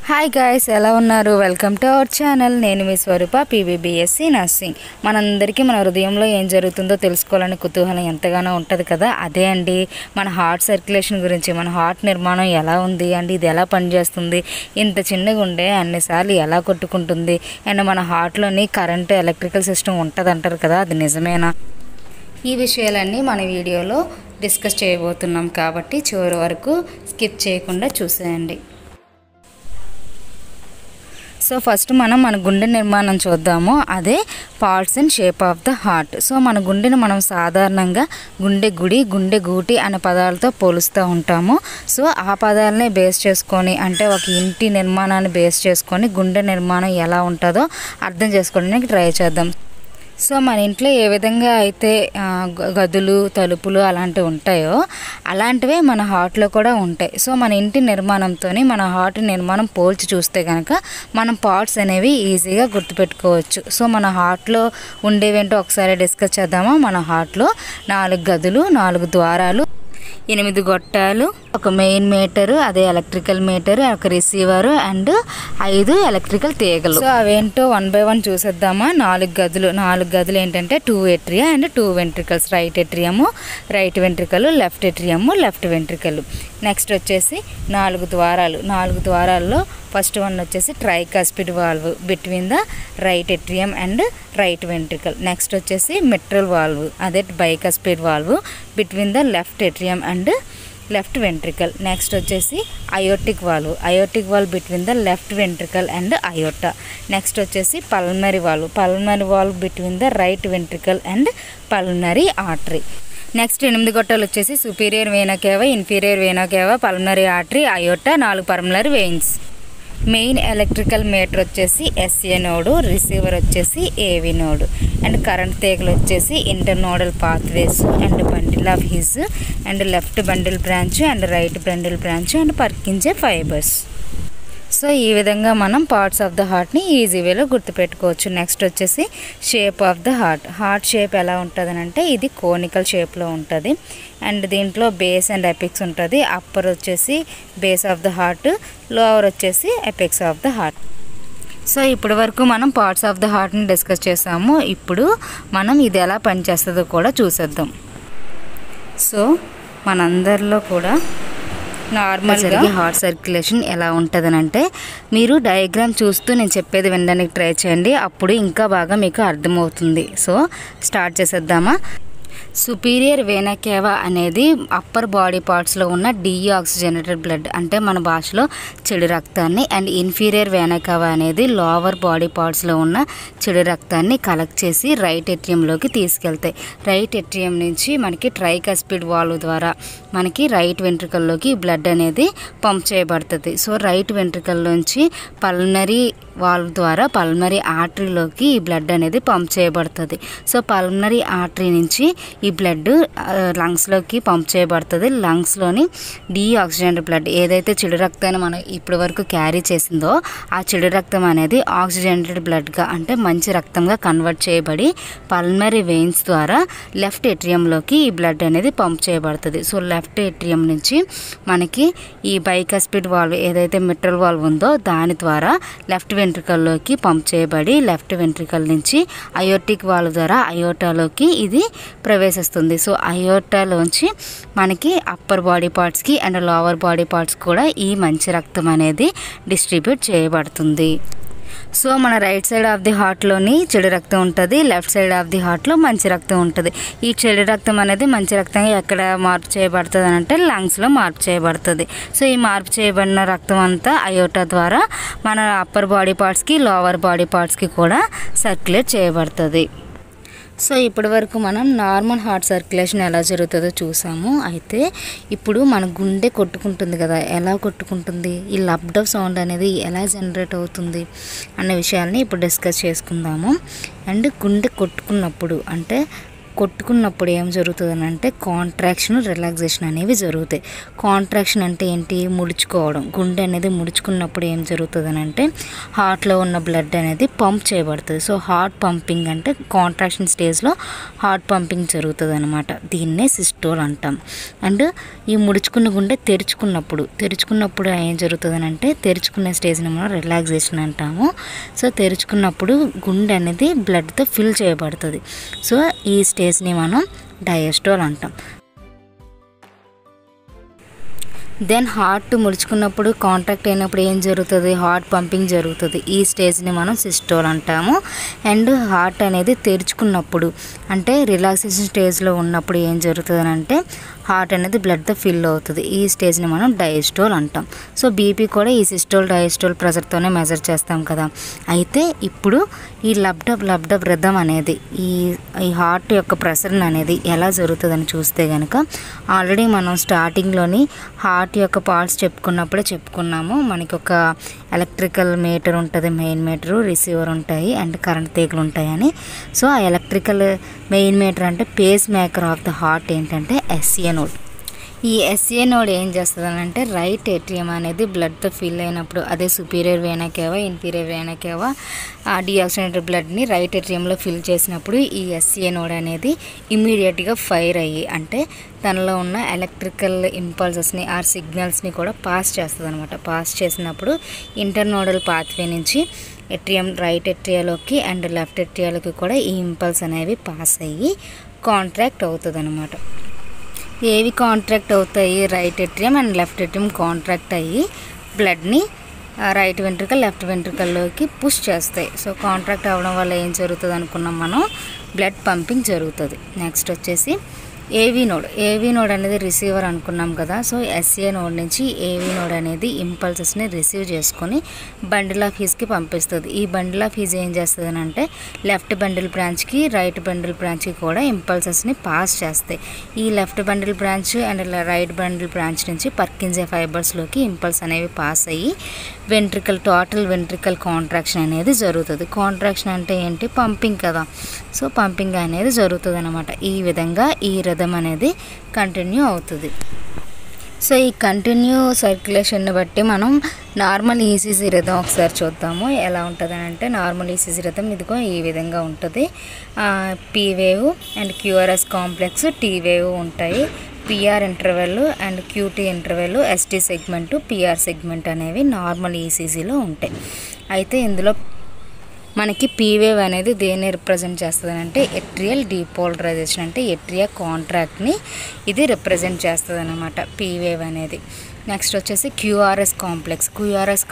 Hi guys, ఎలా ఉన్నారు? Welcome to our channel. నేను మీ స్వరూప, పీబీబీఎస్సీ నర్సింగ్. మనందరికీ మన హృదయంలో ఏం జరుగుతుందో తెలుసుకోవాలని కుతూహలం ఎంతగానో ఉంటుంది కదా. అదే అండి మన హార్ట్ సర్క్యులేషన్ గురించి, మన హార్ట్ నిర్మాణం ఎలా ఉంది అండి, ఇది ఎలా పనిచేస్తుంది, ఇంత చిన్నగా ఉండే అన్నిసార్లు ఎలా కొట్టుకుంటుంది, అండ్ మన హార్ట్లోని కరెంటు ఎలక్ట్రికల్ సిస్టమ్ ఉంటుంది అంటారు కదా, అది నిజమేనా? ఈ విషయాలన్నీ మన వీడియోలో డిస్కస్ చేయబోతున్నాం కాబట్టి చివరి వరకు స్కిప్ చేయకుండా చూసేయండి. సో ఫస్ట్ మనం మన గుండె నిర్మాణం చూద్దాము. అదే parts and shape of the heart. So మన గుండెని మనం సాధారణంగా గుండె గుడి, గుండె గూటి అనే పదాలతో పోలుస్తూ ఉంటాము. సో ఆ పదాలనే బేస్ చేసుకొని, అంటే ఒక ఇంటి నిర్మాణాన్ని బేస్ చేసుకొని గుండె నిర్మాణం ఎలా ఉంటుందో అర్థం చేసుకోవడానికి ట్రై చేద్దాం. సో మన ఇంట్లో ఏ విధంగా అయితే గదులు, తలుపులు అలాంటివి ఉంటాయో అలాంటివే మన హార్ట్లో కూడా ఉంటాయి. సో మన ఇంటి నిర్మాణంతో మన హార్ట్ నిర్మాణం పోల్చి చూస్తే కనుక మనం పార్ట్స్ అనేవి ఈజీగా గుర్తుపెట్టుకోవచ్చు. సో మన హార్ట్లో ఉండేవేంటో ఒకసారి డిస్కస్ చేద్దామా. మన హార్ట్లో 4 గదులు, 4 ద్వారాలు, 8 గొట్టాలు, ఒక మెయిన్ మీటరు, అదే ఎలక్ట్రికల్ మీటరు, ఒక రిసీవరు అండ్ 5 ఎలక్ట్రికల్ తీగలు. సో అవేంటో 1 by 1 చూసేద్దామా. 4 గదులు ఏంటంటే 2 atria and 2 ventricles. Right atrium, right ventricle, left atrium, left ventricle. Next వచ్చేసి 4 ద్వారాలు. 4 ద్వారాల్లో ఫస్ట్ వన్ వచ్చేసి tricuspid valve between the right atrium and right ventricle. Next వచ్చేసి మిట్రల్ వాల్వ్, అదే bicuspid valve between the left atrium and left ventricle. Next వచ్చేసి aortic valve between the left ventricle and aorta. Next వచ్చేసి pulmonary valve between the right ventricle and pulmonary artery. Next 8 గొట్టాలు వచ్చేసి superior vena cava, inferior vena cava, pulmonary artery, aorta, 4 pulmonary veins. Main electrical meter వచ్చేసి SA node, receiver వచ్చేసి AV node, and current తీగలు వచ్చేసి internodal pathways and bundle of His and left bundle branch and right bundle branch and Purkinje fibres. So ఈ విధంగా మనం parts of the హార్ట్ని easy వేలో గుర్తుపెట్టుకోవచ్చు. నెక్స్ట్ వచ్చేసి shape of the heart shape ఎలా ఉంటుంది అంటే ఇది కోనికల్ షేప్లో ఉంటుంది. అండ్ దీంట్లో బేస్ అండ్ ఎపిక్స్ ఉంటుంది. అప్పర్ వచ్చేసి base of the heart, lower వచ్చేసి apex of the heart. So ఇప్పటి వరకు మనం పార్ట్స్ ఆఫ్ ద హార్ట్ని డిస్కస్ చేసాము. ఇప్పుడు మనం ఇది ఎలా పనిచేస్తుందో కూడా చూసేద్దాం. సో మనందరిలో కూడా నార్మల్గా హార్ట్ సర్క్యులేషన్ ఎలా ఉంటుందని అంటే మీరు డయాగ్రామ్ చూస్తూ నేను చెప్పేది వినడానికి ట్రై చేయండి, అప్పుడు ఇంకా బాగా మీకు అర్థమవుతుంది. సో స్టార్ట్ చేసేద్దామా. సుపీరియర్ వేనా కేవా అనేది అప్పర్ బాడీ పార్ట్స్లో ఉన్న డీఆక్సిజనేటెడ్ బ్లడ్, అంటే మన భాషలో చెడు రక్తాన్ని, అండ్ ఇన్ఫీరియర్ వేనా కేవా అనేది లోవర్ బాడీ పార్ట్స్లో ఉన్న చెడు రక్తాన్ని కలెక్ట్ చేసి రైట్ ఏట్రియంలోకి తీసుకెళ్తాయి. రైట్ ఏట్రియం నుంచి మనకి ట్రైకాస్పిడ్ వాల్వ్ ద్వారా మనకి రైట్ వెంట్రికల్లోకి బ్లడ్ అనేది పంప్ చేయబడుతుంది. సో రైట్ వెంట్రికల్లోంచి పల్మనరీ వాల్వ్ ద్వారా పల్మనరీ ఆర్టరీలోకి ఈ బ్లడ్ అనేది పంప్ చేయబడుతుంది. సో పల్మనరీ ఆర్టరీ నుంచి ఈ బ్లడ్ లంగ్స్లోకి పంప్ చేయబడుతుంది. లంగ్స్లోని డీఆక్సిజనేటెడ్ బ్లడ్, ఏదైతే చెడు రక్తాన్ని మనం ఇప్పటి వరకు క్యారీ చేసిందో ఆ చెడు రక్తం అనేది ఆక్సిజనేటెడ్ బ్లడ్గా, అంటే మంచి రక్తంగా కన్వర్ట్ చేయబడి పల్మనరీ వెయిన్స్ ద్వారా లెఫ్ట్ ఏట్రియంలోకి ఈ బ్లడ్ అనేది పంప్ చేయబడుతుంది. సో లెఫ్ట్ ఏట్రియం నుంచి మనకి ఈ బైకాస్పిడ్ వాల్వ్, ఏదైతే మిట్రల్ వాల్వ్ ఉందో దాని ద్వారా లెఫ్ట్ వెంట్రికల్లోకి పంప్ చేయబడి లెఫ్ట్ వెంట్రికల్ నుంచి అయోటిక్ వాల్వ్ ద్వారా అయోటాలోకి ఇది ప్రవేశిస్తుంది. సో అయోటాలోంచి మనకి అప్పర్ బాడీ పార్ట్స్కి అండ్ లోవర్ బాడీ పార్ట్స్ కూడా ఈ మంచి రక్తం అనేది డిస్ట్రిబ్యూట్ చేయబడుతుంది. సో మన రైట్ సైడ్ ఆఫ్ ది హార్ట్లోని చెడు రక్తం ఉంటుంది, లెఫ్ట్ సైడ్ ఆఫ్ ది హార్ట్లో మంచి రక్తం ఉంటుంది. ఈ చెడు రక్తం అనేది మంచి రక్తంగా ఎక్కడ మార్పు చేయబడుతుంది అని అంటే లంగ్స్లో మార్పు చేయబడుతుంది. సో ఈ మార్పు చేయబడిన రక్తం అంతా అయోటా ద్వారా మన అప్పర్ బాడీ పార్ట్స్కి, లోవర్ బాడీ పార్ట్స్కి కూడా సర్క్యులేట్ చేయబడుతుంది. సో ఇప్పటి వరకు మనం నార్మల్ హార్ట్ సర్క్యులేషన్ ఎలా జరుగుతుందో చూసాము. అయితే ఇప్పుడు మన గుండె కొట్టుకుంటుంది కదా, ఎలా కొట్టుకుంటుంది, ఈ లబ్డవ్ సౌండ్ అనేది ఎలా జనరేట్ అవుతుంది అన్న విషయాల్ని ఇప్పుడు డిస్కస్ చేసుకుందాము. అండ్ గుండె కొట్టుకున్నప్పుడు, అంటే కొట్టుకున్నప్పుడు ఏం జరుగుతుంది అంటే కాంట్రాక్షన్ రిలాక్సేషన్ అనేవి జరుగుతాయి. కాంట్రాక్షన్ అంటే ఏంటి? ముడుచుకోవడం. గుండె అనేది ముడుచుకున్నప్పుడు ఏం జరుగుతుంది అంటే హార్ట్లో ఉన్న బ్లడ్ అనేది పంప్ చేయబడుతుంది. సో హార్ట్ పంపింగ్ అంటే కాంట్రాక్షన్ స్టేజ్లో హార్ట్ పంపింగ్ జరుగుతుంది అనమాట. దీన్నే సిస్టోల్ అంటాం. అండ్ ఈ ముడుచుకున్న గుండె తెరుచుకున్నప్పుడు ఏం జరుగుతుంది అంటే తెరుచుకున్న స్టేజ్ని మనం రిలాక్సేషన్ అంటాము. సో తెరుచుకున్నప్పుడు గుండె అనేది బ్లడ్తో ఫిల్ చేయబడుతుంది. సో ఈ స్టేజ్ని మనం డయాస్టోల్ అంటాం. దెన్ హార్ట్ ముడుచుకున్నప్పుడు కాంట్రాక్ట్ అయినప్పుడు ఏం జరుగుతుంది? హార్ట్ పంపింగ్ జరుగుతుంది. ఈ స్టేజ్ని మనం సిస్టోల్ అంటాము. అండ్ హార్ట్ అనేది తెరుచుకున్నప్పుడు అంటే రిలాక్సేషన్ స్టేజ్లో ఉన్నప్పుడు ఏం జరుగుతుంది అంటే హార్ట్ అనేది బ్లడ్తో ఫిల్ అవుతుంది. ఈ స్టేజ్ని మనం డయాస్టోల్ అంటాం. సో బీపీ కూడా ఈ సిస్టోల్ డయాస్టోల్ ప్రెషర్తోనే మెజర్ చేస్తాం కదా. అయితే ఇప్పుడు ఈ లబ్డబ్ రిథమ్ అనేది ఈ హార్ట్ యొక్క ప్రెషర్ అనేది ఎలా జరుగుతుందని చూస్తే కనుక ఆల్రెడీ మనం స్టార్టింగ్లోని హార్ట్ యొక్క పార్ట్స్ చెప్పుకున్నాము. మనకి ఒక ఎలక్ట్రికల్ మీటర్ ఉంటుంది, మెయిన్ మీటరు, రిసీవర్ ఉంటాయి అండ్ కరెంట్ తీగలు ఉంటాయని. సో ఆ ఎలక్ట్రికల్ మెయిన్ మీటర్ అంటే pacemaker of the heart ఏంటంటే ఎస్ఏ నోడ్. ఈ ఎస్ఏ నోడ్ ఏం చేస్తుంది అంటే రైట్ ఏట్రియం అనేది బ్లడ్తో ఫిల్ అయినప్పుడు, అదే superior vena cava, inferior vena cava deoxygenated బ్లడ్ని రైట్ ఏట్రియంలో ఫిల్ చేసినప్పుడు ఈ ఎస్ఏ నోడ్ అనేది ఇమీడియట్గా ఫైర్ అయ్యి అంటే తనలో ఉన్న ఎలక్ట్రికల్ ఇంపల్సెస్ని ఆర్ సిగ్నల్స్ని కూడా పాస్ చేస్తుంది అనమాట. పాస్ చేసినప్పుడు ఇంటర్నోడల్ పాత్వే నుంచి రైట్ ఏట్రియాలోకి అండ్ లెఫ్ట్ ఏట్రియాలోకి కూడా ఈ ఇంపల్స్ అనేవి పాస్ అయ్యి కాంట్రాక్ట్ అవుతుంది అనమాట. ఏవి కాంట్రాక్ట్ అవుతాయి? Right atrium and left atrium contract అయ్యి బ్లడ్ని రైట్ వెంట్రికల్ లెఫ్ట్ వెంట్రికల్లోకి పుష్ చేస్తాయి. సో కాంట్రాక్ట్ అవ్వడం వల్ల ఏం జరుగుతుంది అనుకున్నాం మనం? బ్లడ్ పంపింగ్ జరుగుతుంది. నెక్స్ట్ వచ్చేసి ఏవీ నోడ్ అనేది రిసీవర్ అనుకున్నాం కదా. సో ఎస్ఏ నోడ్ నుంచి ఏవీ నోడ్ అనేది ఇంపల్సెస్ని రిసీవ్ చేసుకొని బండిల్ ఆఫ్ హీస్కి పంపిస్తుంది. ఈ బండిల్ ఆఫ్ హీస్ ఏం చేస్తుంది అంటే లెఫ్ట్ బండిల్ బ్రాంచ్కి రైట్ బండిల్ బ్రాంచ్కి కూడా ఇంపల్సెస్ని పాస్ చేస్తాయి. ఈ left bundle branch and right bundle branch నుంచి పర్కిన్సే ఫైబర్స్లోకి ఇంపల్స్ అనేవి పాస్ అయ్యి టోటల్ వెంట్రికల్ కాంట్రాక్షన్ అనేది జరుగుతుంది. కాంట్రాక్షన్ అంటే ఏంటి? పంపింగ్ కదా. సో పంపింగ్ అనేది జరుగుతుంది అనమాట. ఈ విధంగా ఈ రిథమ్ అనేది కంటిన్యూ అవుతుంది. సో ఈ కంటిన్యూ సర్క్యులేషన్ని బట్టి మనం నార్మల్ ఈసీజీ రిథమ్ ఒకసారి చూద్దాము ఎలా ఉంటుంది అంటే నార్మల్ ఈసీజీ రిథమ్ ఇదిగో ఈ విధంగా ఉంటుంది. P wave and QRS complex, T wave ఉంటాయి. PR interval and QT interval, ST segment, PR segment అనేవి నార్మల్ ఈసీజీలో ఉంటాయి. అయితే ఇందులో మనకి పీ వేవ్ అనేది దేన్ని రిప్రజెంట్ చేస్తుంది అంటే ఎట్రియల్ డీపోలరైజేషన్ అంటే ఎట్రియా కాంట్రాక్ట్ని ఇది రిప్రజెంట్ చేస్తుంది అనమాట పీ వేవ్ అనేది. నెక్స్ట్ వచ్చేసి క్యూఆర్ఎస్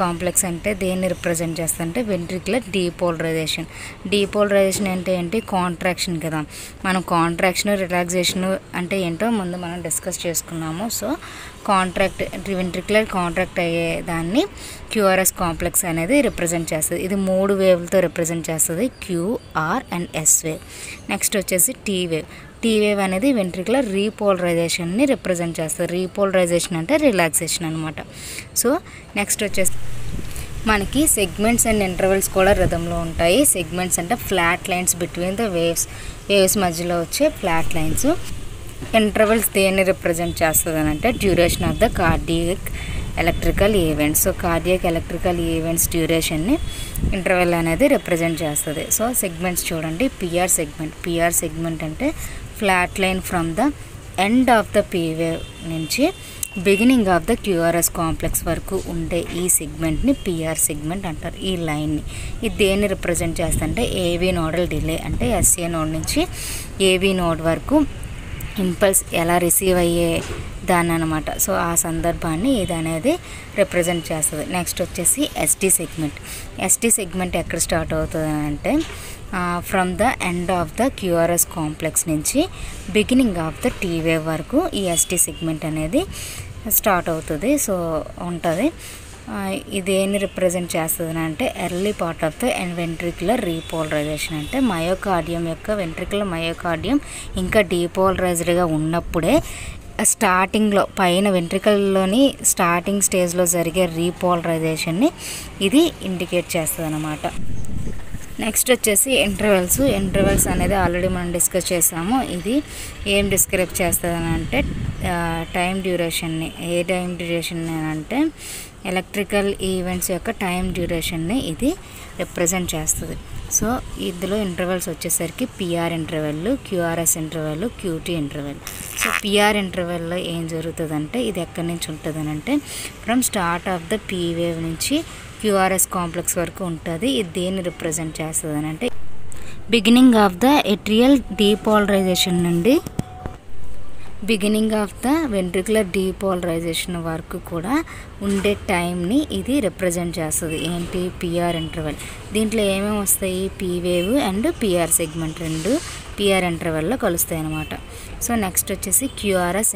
కాంప్లెక్స్ అంటే దేన్ని రిప్రజెంట్ చేస్తుంది అంటే వెంట్రికులర్ డీపోలరైజేషన్ అంటే ఏంటి? కాంట్రాక్షన్ కదా. మనం కాంట్రాక్షన్ రిలాక్సేషన్ అంటే ఏంటో ముందు మనం డిస్కస్ చేసుకున్నాము. సో వెంట్రికులర్ కాంట్రాక్ట్ అయ్యే దాన్ని క్యూఆర్ఎస్ కాంప్లెక్స్ అనేది రిప్రజెంట్ చేస్తుంది. ఇది 3 వేవ్లతో రిప్రజెంట్ చేస్తుంది, QR and S wave. Next వచ్చేసి టీ వేవ్ అనేది వెంట్రికులర్ రీపోలరైజేషన్ని రిప్రజెంట్ చేస్తుంది. రీపోలరైజేషన్ అంటే రిలాక్సేషన్ అనమాట. సో నెక్స్ట్ వచ్చేసి మనకి సెగ్మెంట్స్ అండ్ ఇంటర్వెల్స్ కూడా రిథంలో ఉంటాయి. సెగ్మెంట్స్ అంటే flat lines between the waves మధ్యలో వచ్చే ఫ్లాట్ లైన్స్. ఇంటర్వెల్స్ దేన్ని రిప్రజెంట్ చేస్తుంది అంటే duration of the cardiac electrical events. So cardiac electrical events డ్యూరేషన్ని ఇంటర్వెల్ అనేది రిప్రజెంట్ చేస్తుంది. సో సెగ్మెంట్స్ చూడండి. పిఆర్ సెగ్మెంట్ అంటే flat line from the end of the P wave నుంచి beginning of the QRS complex వరకు ఉండే ఈ సెగ్మెంట్ని పిఆర్ సెగ్మెంట్ అంటారు. ఈ లైన్ని ఇది దేన్ని రిప్రజెంట్ చేస్తుంటే ఏవీ నోడల్ డిలే అంటే ఎస్ఏ నోడ్ నుంచి ఏవీ నోడ్ వరకు ఇంపల్స్ ఎలా రిసీవ్ అయ్యే దాన్ని అనమాట. సో ఆ సందర్భాన్ని ఇది అనేది రిప్రజెంట్ చేస్తుంది. నెక్స్ట్ వచ్చేసి ఎస్టీ సెగ్మెంట్ ఎక్కడ స్టార్ట్ అవుతుంది అంటే from the end of the QRS complex నుంచి beginning of the T wave వరకు ఈ ఎస్టీ సెగ్మెంట్ అనేది స్టార్ట్ అవుతుంది. సో ఉంటుంది. ఇదేని రిప్రజెంట్ చేస్తుంది అంటే early part of the ventricular repolarization అంటే వెంట్రికులర్ మయోకార్డియం ఇంకా డీపోలరైజ్డ్గా ఉన్నప్పుడే స్టార్టింగ్లో పైన వెంట్రికల్లోని స్టార్టింగ్ స్టేజ్లో జరిగే రీపోలరైజేషన్ని ఇది ఇండికేట్ చేస్తుంది అన్నమాట. నెక్స్ట్ వచ్చేసి ఇంటర్వెల్స్ అనేది ఆల్రెడీ మనం డిస్కస్ చేసాము. ఇది ఏం డిస్క్రైబ్ చేస్తుంది అని అంటే టైం డ్యూరేషన్ని. ఏ టైం డ్యూరేషన్ అంటే ఎలక్ట్రికల్ ఈవెంట్స్ యొక్క టైం డ్యూరేషన్ని ఇది రిప్రజెంట్ చేస్తుంది. సో ఇందులో ఇంటర్వెల్స్ వచ్చేసరికి PR interval, QRS interval, QT interval. So PR ఇంటర్వెల్లో ఏం జరుగుతుందంటే ఇది ఎక్కడి నుంచి ఉంటుంది అంటే from start of the P wave నుంచి క్యూఆర్ఎస్ కాంప్లెక్స్ వరకు ఉంటుంది. ఇది దేన్ని రిప్రజెంట్ చేస్తుంది అని అంటే beginning of the atrial depolarization నుండి beginning of the ventricular depolarization వరకు కూడా ఉండే టైంని ఇది రిప్రజెంట్ చేస్తుంది. ఏంటి? PR interval. దీంట్లో ఏమేమి వస్తాయి? P wave and PR segment రెండు పిఆర్ ఇంటర్వెల్లో కలుస్తాయి అన్నమాట. సో నెక్స్ట్ వచ్చేసి క్యూఆర్ఎస్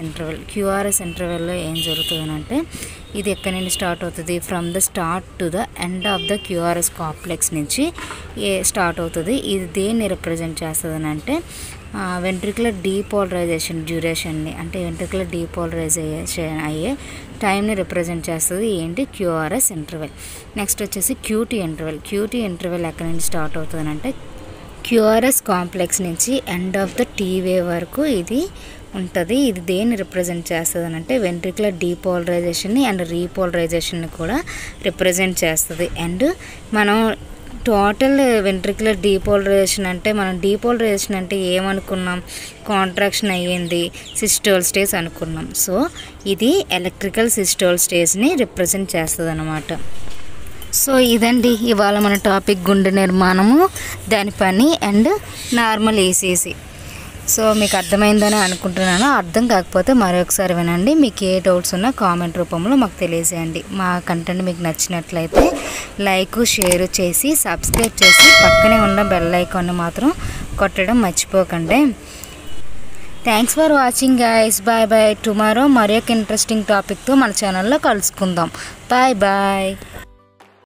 ఇంటర్వెల్లో ఏం జరుగుతుంది అంటే ఇది ఎక్కడి నుండి స్టార్ట్ అవుతుంది? From the start to the end of the QRS complex నుంచి స్టార్ట్ అవుతుంది. ఇది దేన్ని రిప్రజెంట్ చేస్తుంది అని అంటే వెంట్రికులర్ డీపోలరైజేషన్ డ్యూరేషన్ని, అంటే వెంట్రికులర్ డీపోలరైజేషన్ అయ్యే టైంని రిప్రజెంట్ చేస్తుంది. ఏంటి? QRS interval. నెక్స్ట్ వచ్చేసి క్యూటీ ఇంటర్వెల్ ఎక్కడి నుంచి స్టార్ట్ అవుతుంది అంటే క్యూఆర్ఎస్ కాంప్లెక్స్ నుంచి end of the T wave వరకు ఇది ఉంటుంది. ఇది దేన్ని రిప్రజెంట్ చేస్తుంది అని అంటే వెంట్రికులర్ డీపోలరైజేషన్ని అండ్ రీపోలరైజేషన్ని కూడా రిప్రజెంట్ చేస్తుంది. అండ్ మనం టోటల్ వెంట్రికులర్ డీపోలరైజేషన్ అంటే మనం డీపోలరైజేషన్ అంటే ఏమనుకున్నాం? కాంట్రాక్షన్ అయ్యింది, సిస్టోల్ స్టేజ్ అనుకున్నాం. సో ఇది ఎలక్ట్రికల్ సిస్టోల్ స్టేజ్ని రిప్రజెంట్ చేస్తుంది అన్నమాట. సో ఇదండి ఇవాళ మన టాపిక్ గుండె నిర్మాణము, దాని పని అండ్ నార్మల్ ఈసీసీ. సో మీకు అర్థమైందని అనుకుంటున్నాను. అర్థం కాకపోతే మరొకసారి వినండి. మీకు ఏ డౌట్స్ ఉన్నా కామెంట్ రూపంలో మాకు తెలియజేయండి. మా కంటెంట్ మీకు నచ్చినట్లయితే లైక్ షేర్ చేసి సబ్స్క్రైబ్ చేసి పక్కనే ఉన్న బెల్ ఐకాన్ని మాత్రం కొట్టడం మర్చిపోకండి. Thanks for watching guys. Bye bye. Tomorrow మరొక ఇంట్రెస్టింగ్ టాపిక్తో మన ఛానల్లో కలుసుకుందాం. Bye bye.